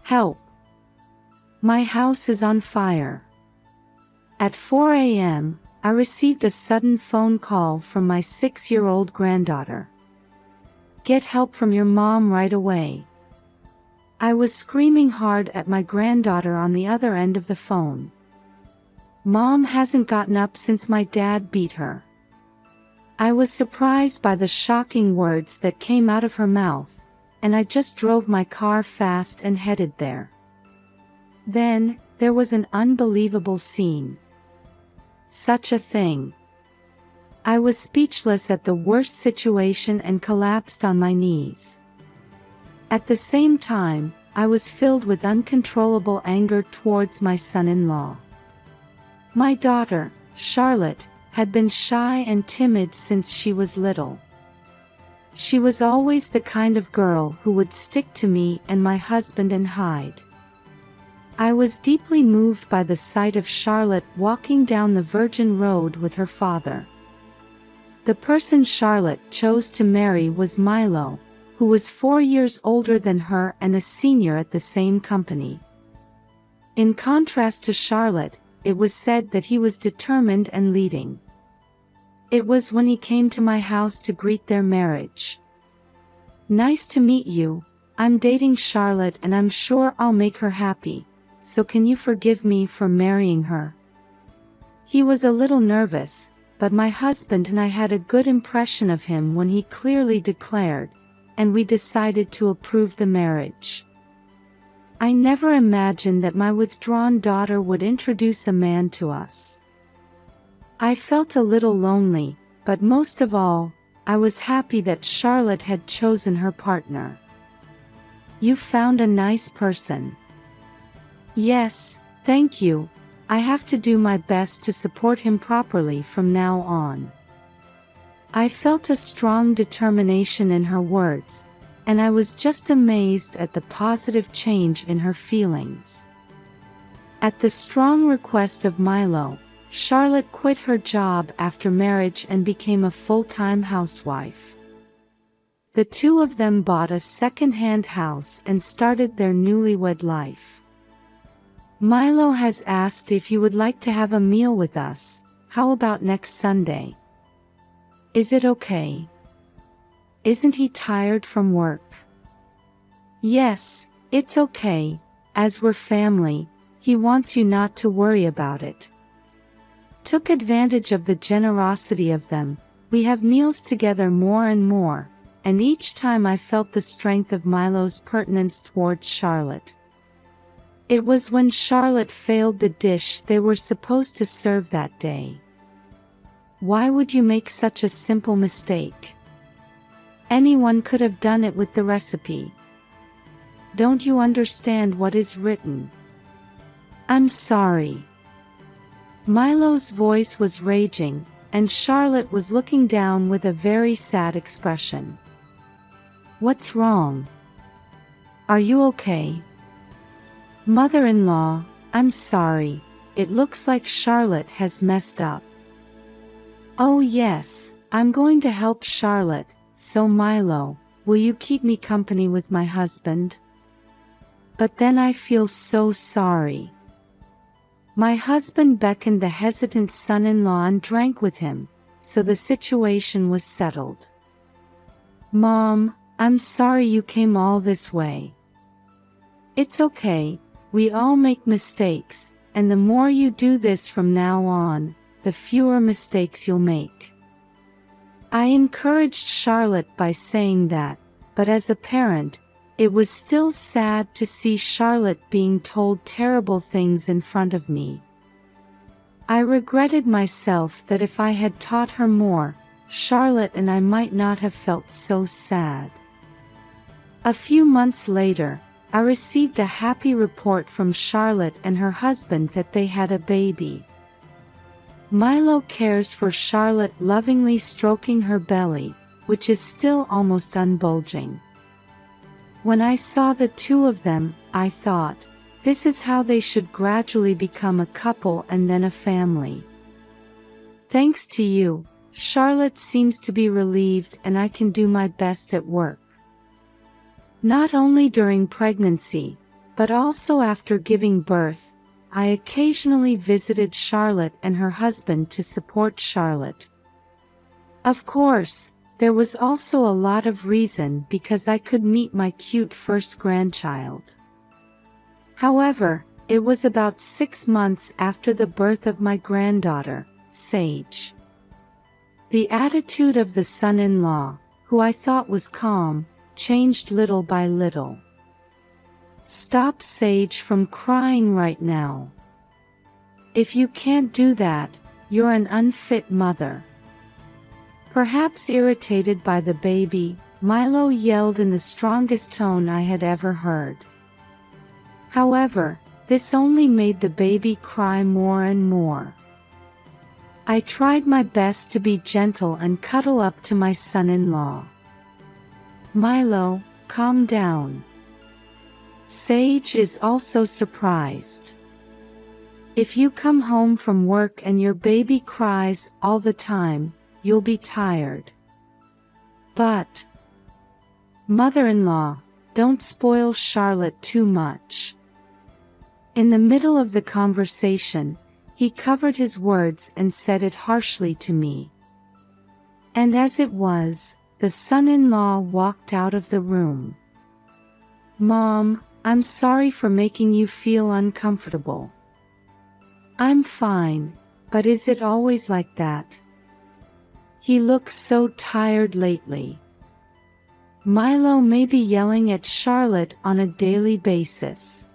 Help! My house is on fire. At 4 a.m., I received a sudden phone call from my 6-year-old granddaughter. Get help from your mom right away. I was screaming hard at my granddaughter on the other end of the phone. Mom hasn't gotten up since my dad beat her. I was surprised by the shocking words that came out of her mouth, and I just drove my car fast and headed there. Then, there was an unbelievable scene. Such a thing. I was speechless at the worst situation and collapsed on my knees. At the same time, I was filled with uncontrollable anger towards my son-in-law. My daughter, Charlotte, had been shy and timid since she was little. She was always the kind of girl who would stick to me and my husband and hide. I was deeply moved by the sight of Charlotte walking down the Virgin Road with her father. The person Charlotte chose to marry was Milo, who was 4 years older than her and a senior at the same company. In contrast to Charlotte, it was said that he was determined and leading. It was when he came to my house to greet their marriage. Nice to meet you, I'm dating Charlotte and I'm sure I'll make her happy, so can you forgive me for marrying her? He was a little nervous, but my husband and I had a good impression of him when he clearly declared, and we decided to approve the marriage. I never imagined that my withdrawn daughter would introduce a man to us. I felt a little lonely, but most of all, I was happy that Charlotte had chosen her partner. You found a nice person. Yes, thank you. I have to do my best to support him properly from now on. I felt a strong determination in her words, and I was just amazed at the positive change in her feelings. At the strong request of Milo, Charlotte quit her job after marriage and became a full-time housewife. The two of them bought a second-hand house and started their newlywed life. Milo has asked if you would like to have a meal with us. How about next Sunday? Is it okay? Isn't he tired from work? Yes, it's okay, as we're family, he wants you not to worry about it. Took advantage of the generosity of them, we have meals together more and more, and each time I felt the strength of Milo's pertinence towards Charlotte. It was when Charlotte failed the dish they were supposed to serve that day. Why would you make such a simple mistake? Anyone could have done it with the recipe. Don't you understand what is written? I'm sorry. Milo's voice was raging, and Charlotte was looking down with a very sad expression. What's wrong? Are you okay? Mother-in-law, I'm sorry, it looks like Charlotte has messed up. Oh yes, I'm going to help Charlotte, so Milo, will you keep me company with my husband? But then I feel so sorry. My husband beckoned the hesitant son-in-law and drank with him, so the situation was settled. Mom, I'm sorry you came all this way. It's okay. We all make mistakes, and the more you do this from now on, the fewer mistakes you'll make. I encouraged Charlotte by saying that, but as a parent, it was still sad to see Charlotte being told terrible things in front of me. I regretted myself that if I had taught her more, Charlotte and I might not have felt so sad. A few months later, I received a happy report from Charlotte and her husband that they had a baby. Milo cares for Charlotte, lovingly stroking her belly, which is still almost unbulging. When I saw the two of them, I thought, this is how they should gradually become a couple and then a family. Thanks to you, Charlotte seems to be relieved and I can do my best at work. Not only during pregnancy, But also after giving birth, I occasionally visited Charlotte and her husband to support Charlotte. Of course, there was also a lot of reason because I could meet my cute first grandchild. However, it was about 6 months after the birth of my granddaughter, Sage. The attitude of the son-in-law, who I thought was calm, changed little by little. "Stop Sage from crying right now. If you can't do that, you're an unfit mother." Perhaps irritated by the baby, Milo yelled in the strongest tone I had ever heard. However, this only made the baby cry more and more. I tried my best to be gentle and cuddle up to my son-in-law. "Milo, calm down. Sage is also surprised. If you come home from work and your baby cries all the time, you'll be tired. But, mother-in-law, don't spoil Charlotte too much." In the middle of the conversation, he covered his words and said it harshly to me. And as it was, the son-in-law walked out of the room. "Mom, I'm sorry for making you feel uncomfortable." "I'm fine, but is it always like that? He looks so tired lately." Milo may be yelling at Charlotte on a daily basis.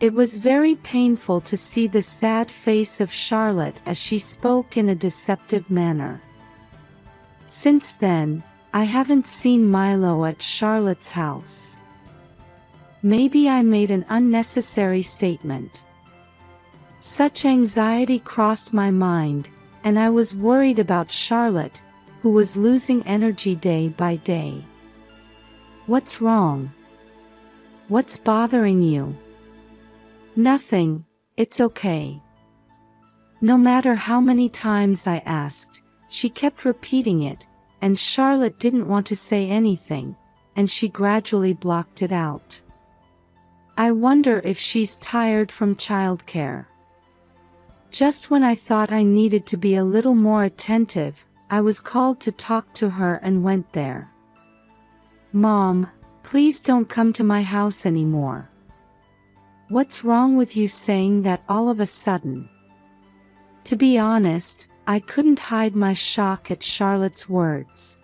It was very painful to see the sad face of Charlotte as she spoke in a deceptive manner. Since then, I haven't seen Milo at Charlotte's house. Maybe I made an unnecessary statement. Such anxiety crossed my mind, and I was worried about Charlotte, who was losing energy day by day. "What's wrong? What's bothering you?" "Nothing, it's okay." No matter how many times I asked, she kept repeating it, and Charlotte didn't want to say anything, and she gradually blocked it out. I wonder if she's tired from childcare. Just when I thought I needed to be a little more attentive, I was called to talk to her and went there. "Mom, please don't come to my house anymore." "What's wrong with you saying that all of a sudden?" To be honest, I couldn't hide my shock at Charlotte's words.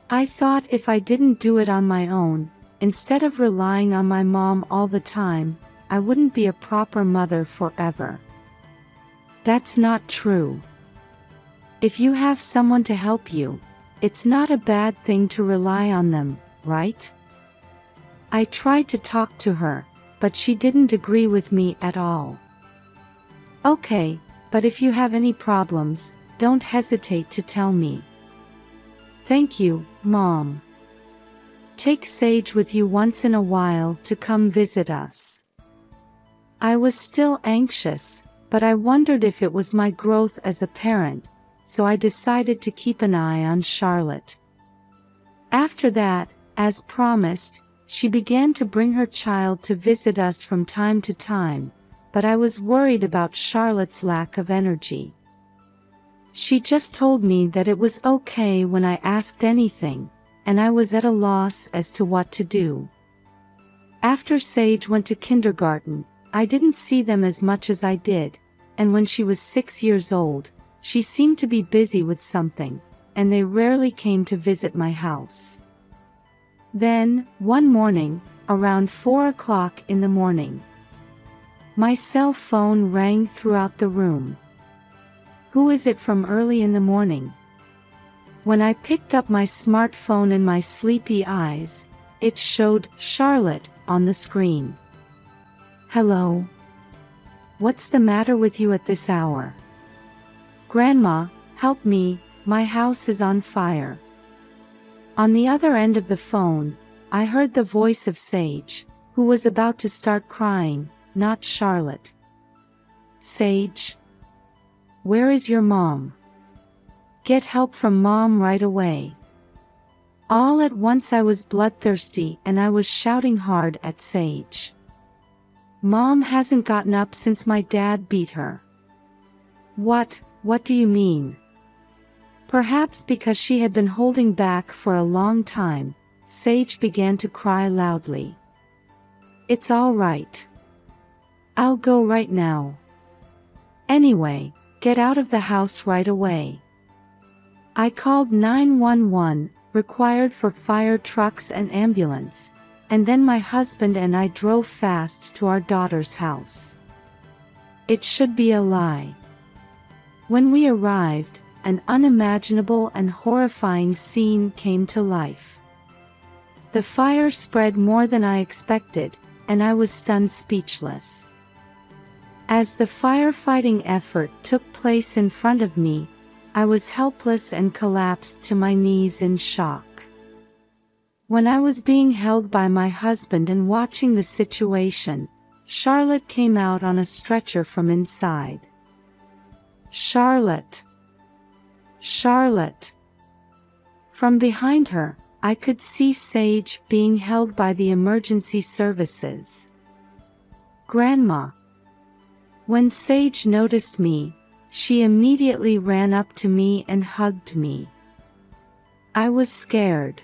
I thought if I didn't do it on my own, instead of relying on my mom all the time, I wouldn't be a proper mother forever. That's not true. If you have someone to help you, it's not a bad thing to rely on them, right? I tried to talk to her, but she didn't agree with me at all. "Okay, but if you have any problems, don't hesitate to tell me." "Thank you, Mom. Take Sage with you once in a while to come visit us." I was still anxious, but I wondered if it was my growth as a parent, so I decided to keep an eye on Charlotte. After that, as promised, she began to bring her child to visit us from time to time, but I was worried about Charlotte's lack of energy. She just told me that it was okay when I asked anything, and I was at a loss as to what to do. After Sage went to kindergarten, I didn't see them as much as I did, and when she was 6 years old, she seemed to be busy with something, and they rarely came to visit my house. Then, one morning, around 4 o'clock in the morning, my cell phone rang throughout the room. Who is it from early in the morning? When I picked up my smartphone in my sleepy eyes, it showed Charlotte on the screen. "Hello? What's the matter with you at this hour?" "Grandma, help me, my house is on fire." On the other end of the phone, I heard the voice of Sage, who was about to start crying, not Charlotte. "Sage? Where is your mom? Get help from Mom right away." All at once I was bloodthirsty and I was shouting hard at Sage. Mom hasn't gotten up since my dad beat her. What do you mean? Perhaps because she had been holding back for a long time, Sage began to cry loudly. It's all right. I'll go right now. Anyway, get out of the house right away. I called 911, required for fire trucks and ambulance, and then my husband and I drove fast to our daughter's house. It should be a lie. When we arrived, an unimaginable and horrifying scene came to life. The fire spread more than I expected, and I was stunned speechless. As the firefighting effort took place in front of me, I was helpless and collapsed to my knees in shock. When I was being held by my husband and watching the situation, Charlotte came out on a stretcher from inside. Charlotte! Charlotte! From behind her, I could see Sage being held by the emergency services. Grandma! When Sage noticed me, she immediately ran up to me and hugged me. I was scared.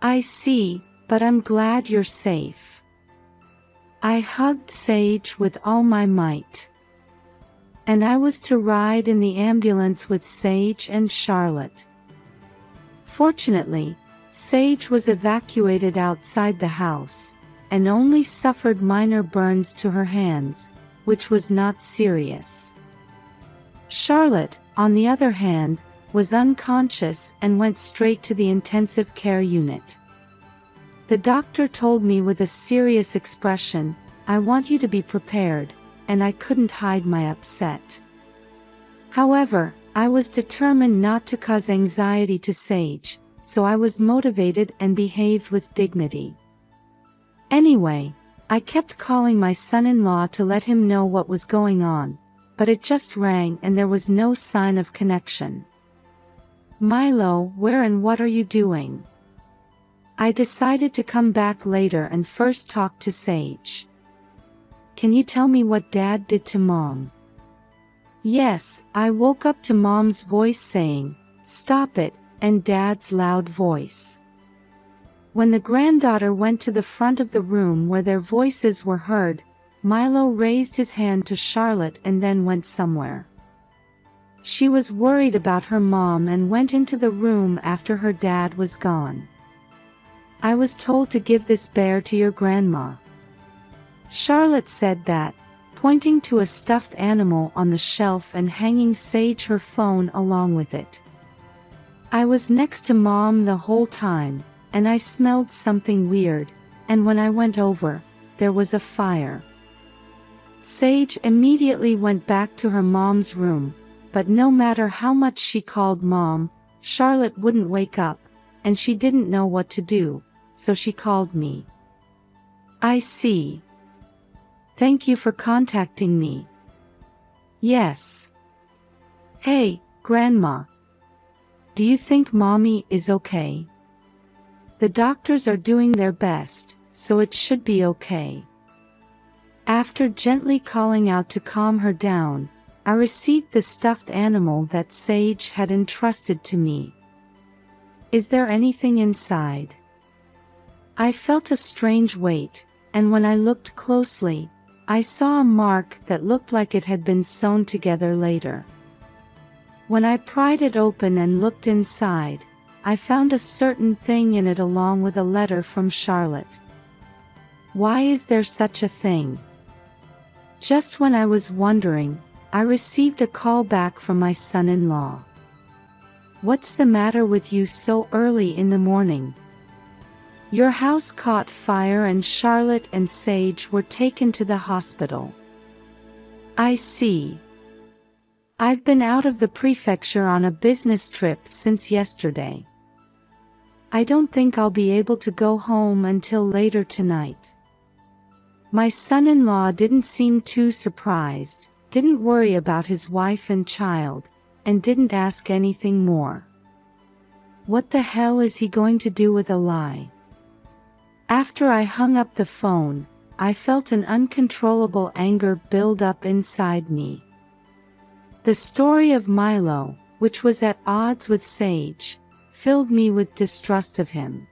I see, but I'm glad you're safe. I hugged Sage with all my might. And I was to ride in the ambulance with Sage and Charlotte. Fortunately, Sage was evacuated outside the house, and only suffered minor burns to her hands, which was not serious. Charlotte, on the other hand, was unconscious and went straight to the intensive care unit. The doctor told me with a serious expression, "I want you to be prepared," and I couldn't hide my upset. However, I was determined not to cause anxiety to Sage, so I was motivated and behaved with dignity. Anyway, I kept calling my son-in-law to let him know what was going on, but it just rang and there was no sign of connection. "Milo, where and what are you doing?" I decided to come back later and first talk to Sage. "Can you tell me what Dad did to Mom?" Yes, I woke up to Mom's voice saying, "Stop it," and Dad's loud voice. When the granddaughter went to the front of the room where their voices were heard, Milo raised his hand to Charlotte and then went somewhere. She was worried about her mom and went into the room after her dad was gone. "I was told to give this bear to your grandma." Charlotte said that, pointing to a stuffed animal on the shelf and hanging Sage her phone along with it. "I was next to Mom the whole time, and I smelled something weird, and when I went over, there was a fire." Sage immediately went back to her mom's room, but no matter how much she called Mom, Charlotte wouldn't wake up, and she didn't know what to do, so she called me. "I see. Thank you for contacting me." "Yes." "Hey, Grandma. Do you think Mommy is okay?" "The doctors are doing their best, so it should be okay." After gently calling out to calm her down, I received the stuffed animal that Sage had entrusted to me. "Is there anything inside?" I felt a strange weight, and when I looked closely, I saw a mark that looked like it had been sewn together later. When I pried it open and looked inside, I found a certain thing in it along with a letter from Charlotte. Why is there such a thing? Just when I was wondering, I received a call back from my son-in-law. "What's the matter with you so early in the morning? Your house caught fire and Charlotte and Sage were taken to the hospital." "I see. I've been out of the prefecture on a business trip since yesterday. I don't think I'll be able to go home until later tonight." My son-in-law didn't seem too surprised, didn't worry about his wife and child, and didn't ask anything more. What the hell is he going to do with a lie? After I hung up the phone, I felt an uncontrollable anger build up inside me. The story of Milo, which was at odds with Sage, filled me with distrust of him.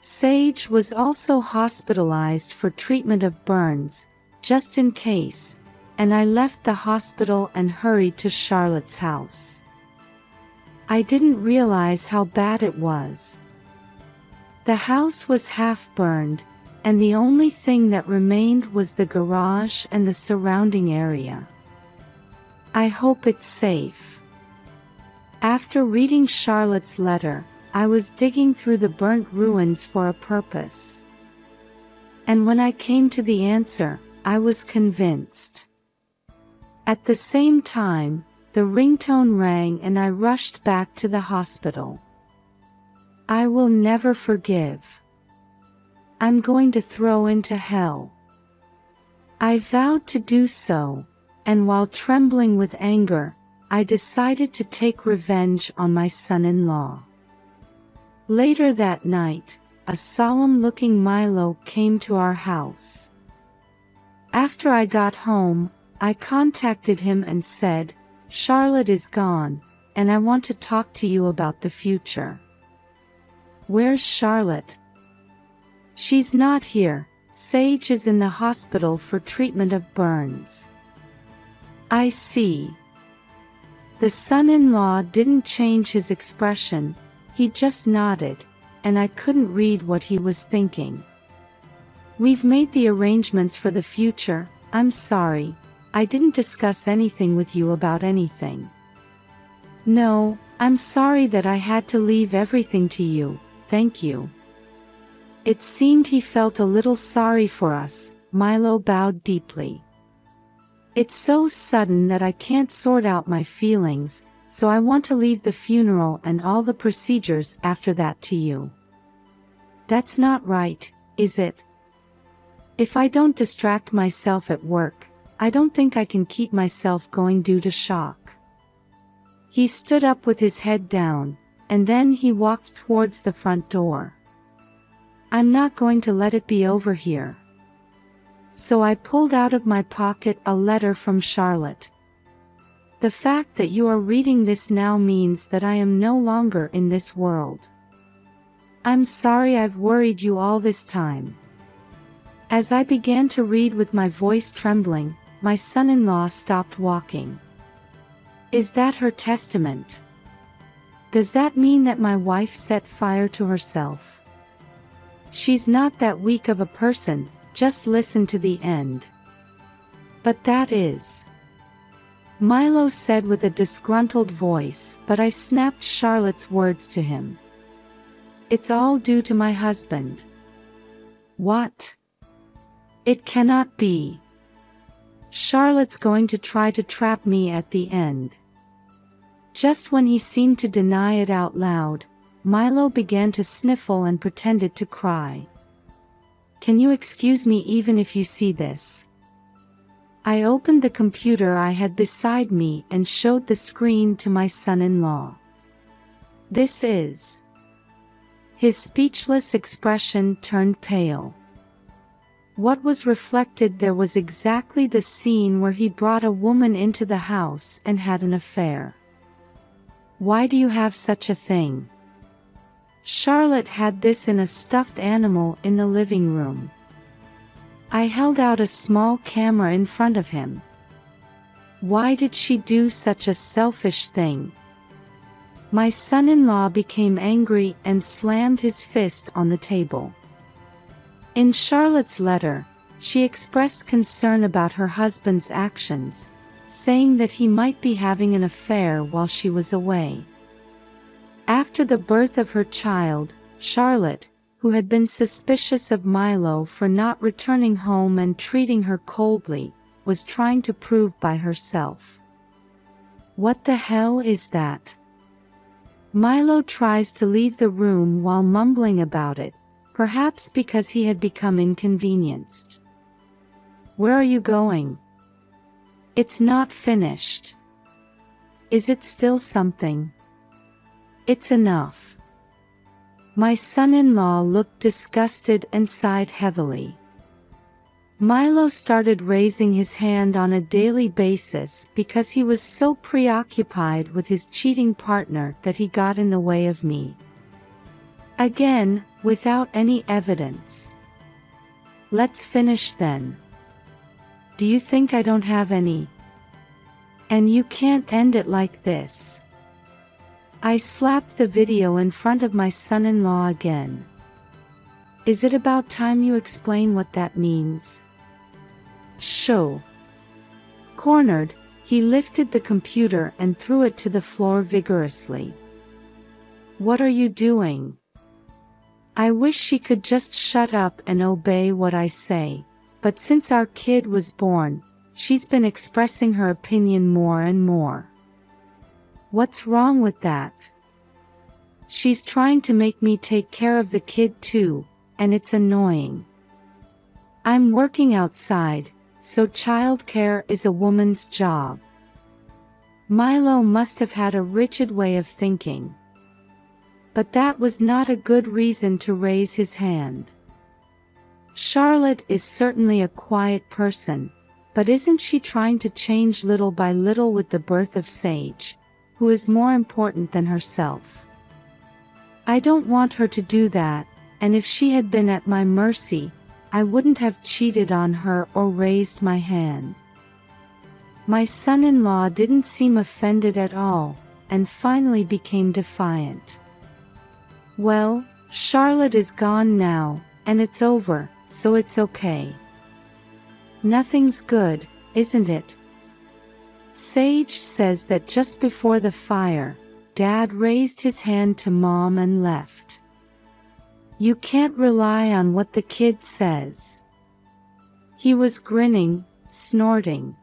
Sage was also hospitalized for treatment of burns, just in case, and I left the hospital and hurried to Charlotte's house. I didn't realize how bad it was. The house was half burned, and the only thing that remained was the garage and the surrounding area. I hope it's safe. After reading Charlotte's letter, I was digging through the burnt ruins for a purpose. And when I came to the answer, I was convinced. At the same time, the ringtone rang and I rushed back to the hospital. I will never forgive. I'm going to throw into hell. I vowed to do so, and while trembling with anger, I decided to take revenge on my son-in-law. Later that night, a solemn-looking Milo came to our house. After I got home, I contacted him and said, "Charlotte is gone, and I want to talk to you about the future." "Where's Charlotte?" "She's not here. Sage is in the hospital for treatment of burns." "I see." The son-in-law didn't change his expression, he just nodded, and I couldn't read what he was thinking. "We've made the arrangements for the future. I'm sorry, I didn't discuss anything with you about anything." "No, I'm sorry that I had to leave everything to you, thank you." It seemed he felt a little sorry for us. Milo bowed deeply. "It's so sudden that I can't sort out my feelings, so I want to leave the funeral and all the procedures after that to you." "That's not right, is it? If I don't distract myself at work, I don't think I can keep myself going due to shock." He stood up with his head down, and then he walked towards the front door. "I'm not going to let it be over here." So I pulled out of my pocket a letter from Charlotte. "The fact that you are reading this now means that I am no longer in this world. I'm sorry I've worried you all this time." As I began to read with my voice trembling, my son-in-law stopped walking. "Is that her testament? Does that mean that my wife set fire to herself?" "She's not that weak of a person, just listen to the end." "But that is," Milo said with a disgruntled voice, but I snapped Charlotte's words to him. "It's all due to my husband." "What? It cannot be. Charlotte's going to try to trap me at the end." Just when he seemed to deny it out loud, Milo began to sniffle and pretended to cry. "Can you excuse me even if you see this?" I opened the computer I had beside me and showed the screen to my son-in-law. "This is..." His speechless expression turned pale. What was reflected there was exactly the scene where he brought a woman into the house and had an affair. "Why do you have such a thing?" Charlotte had this in a stuffed animal in the living room. I held out a small camera in front of him. Why did she do such a selfish thing? My son-in-law became angry and slammed his fist on the table. In Charlotte's letter, she expressed concern about her husband's actions, saying that he might be having an affair while she was away. After the birth of her child, Charlotte, who had been suspicious of Milo for not returning home and treating her coldly, was trying to prove by herself. What the hell is that? Milo tries to leave the room while mumbling about it, perhaps because he had become inconvenienced. Where are you going? It's not finished. Is it still something? It's enough." My son-in-law looked disgusted and sighed heavily. Milo started raising his hand on a daily basis because he was so preoccupied with his cheating partner that he got in the way of me. Again, without any evidence. "Let's finish then. Do you think I don't have any? And you can't end it like this." I slapped the video in front of my son-in-law again. "Is it about time you explain what that means?" "Show." Cornered, he lifted the computer and threw it to the floor vigorously. "What are you doing?" I wish she could just shut up and obey what I say, but since our kid was born, she's been expressing her opinion more and more. "What's wrong with that?" "She's trying to make me take care of the kid too, and it's annoying. I'm working outside, so childcare is a woman's job." Milo must have had a rigid way of thinking. But that was not a good reason to raise his hand. Charlotte is certainly a quiet person, but isn't she trying to change little by little with the birth of Sage, who is more important than herself? I don't want her to do that, and if she had been at my mercy, I wouldn't have cheated on her or raised my hand. My son-in-law didn't seem offended at all, and finally became defiant. "Well, Charlotte is gone now, and it's over, so it's okay. Nothing's good, isn't it? Sage says that just before the fire, Dad raised his hand to Mom and left. You can't rely on what the kid says." He was grinning, snorting.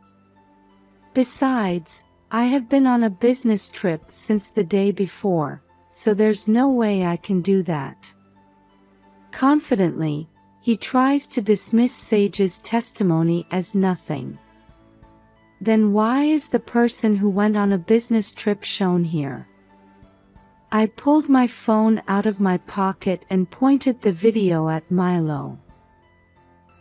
"Besides, I have been on a business trip since the day before, so there's no way I can do that." Confidently, he tries to dismiss Sage's testimony as nothing. Then why is the person who went on a business trip shown here? I pulled my phone out of my pocket and pointed the video at Milo.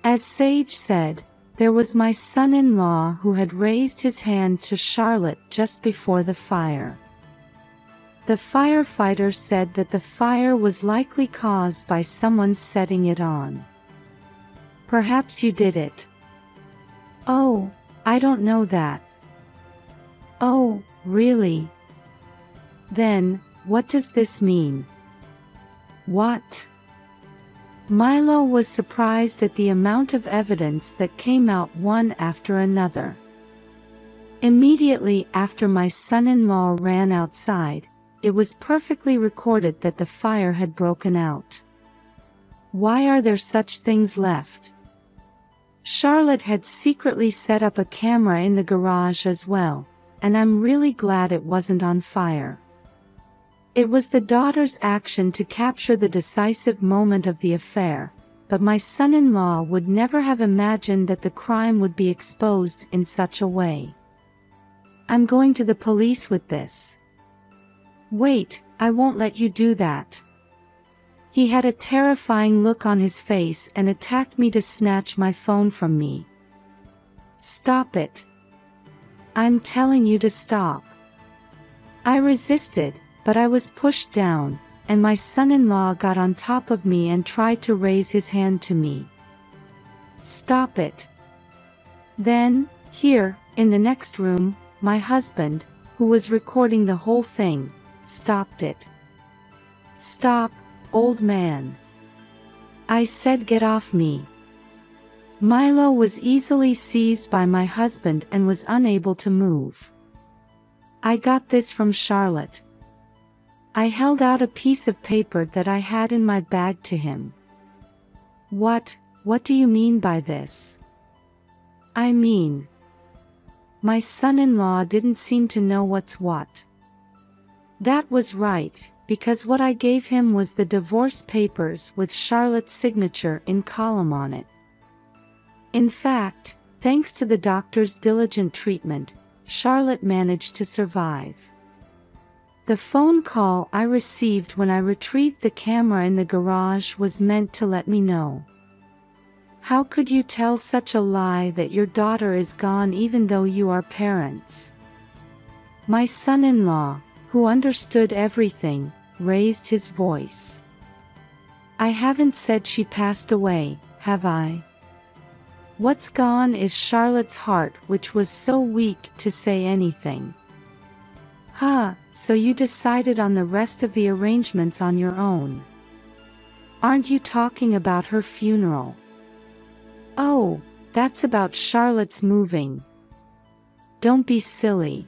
As Sage said, there was my son-in-law who had raised his hand to Charlotte just before the fire. The firefighter said that the fire was likely caused by someone setting it on. "Perhaps you did it." "Oh, I don't know that." "Oh, really? Then, what does this mean?" "What?" Milo was surprised at the amount of evidence that came out one after another. Immediately after my son-in-law ran outside, it was perfectly recorded that the fire had broken out. Why are there such things left? Charlotte had secretly set up a camera in the garage as well, and I'm really glad it wasn't on fire. It was the daughter's action to capture the decisive moment of the affair, but my son-in-law would never have imagined that the crime would be exposed in such a way. "I'm going to the police with this." "Wait, I won't let you do that." He had a terrifying look on his face and attacked me to snatch my phone from me. "Stop it. I'm telling you to stop." I resisted, but I was pushed down, and my son-in-law got on top of me and tried to raise his hand to me. "Stop it." Then, here, in the next room, my husband, who was recording the whole thing, stopped it. "Stop, old man." I said, "Get off me." Milo was easily seized by my husband and was unable to move. "I got this from Charlotte." I held out a piece of paper that I had in my bag to him. What do you mean by this?" "I mean..." My son-in-law didn't seem to know what's what. That was right, because what I gave him was the divorce papers with Charlotte's signature in column on it. In fact, thanks to the doctor's diligent treatment, Charlotte managed to survive. The phone call I received when I retrieved the camera in the garage was meant to let me know. How could you tell such a lie that your daughter is gone even though you are parents? My son-in-law, who understood everything, raised his voice. I haven't said she passed away, have I? What's gone is Charlotte's heart, which was so weak to say anything. So you decided on the rest of the arrangements on your own. Aren't you talking about her funeral? Oh, that's about Charlotte's moving. Don't be silly.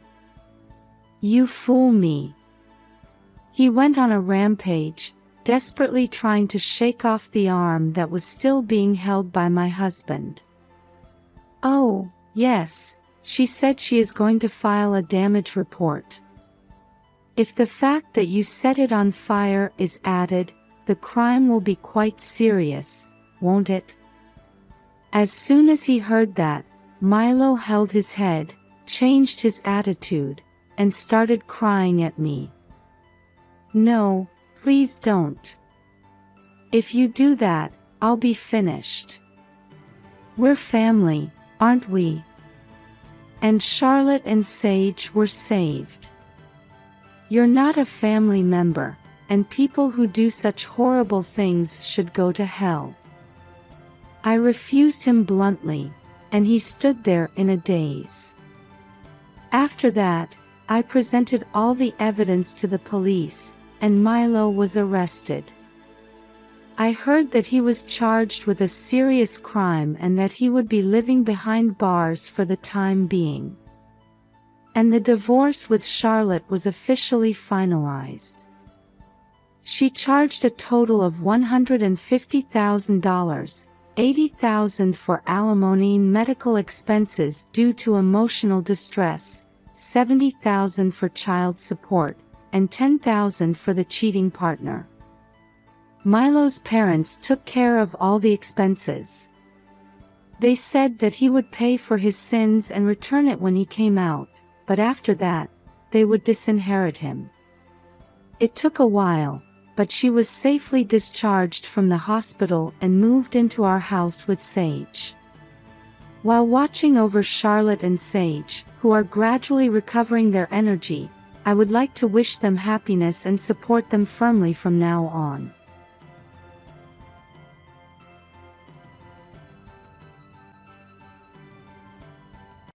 You fool me. He went on a rampage, desperately trying to shake off the arm that was still being held by my husband. Oh, yes, she said she is going to file a damage report. If the fact that you set it on fire is added, the crime will be quite serious, won't it? As soon as he heard that, Milo held his head, changed his attitude, and started crying at me. No, please don't. If you do that, I'll be finished. We're family, aren't we? And Charlotte and Sage were saved. You're not a family member, and people who do such horrible things should go to hell. I refused him bluntly, and he stood there in a daze. After that, I presented all the evidence to the police, and Milo was arrested. I heard that he was charged with a serious crime and that he would be living behind bars for the time being. And the divorce with Charlotte was officially finalized. She charged a total of $150,000, $80,000 for alimony and medical expenses due to emotional distress, $70,000 for child support, and $10,000 for the cheating partner. Milo's parents took care of all the expenses. They said that he would pay for his sins and return it when he came out, but after that, they would disinherit him. It took a while, but she was safely discharged from the hospital and moved into our house with Sage. While watching over Charlotte and Sage, who are gradually recovering their energy, I would like to wish them happiness and support them firmly from now on.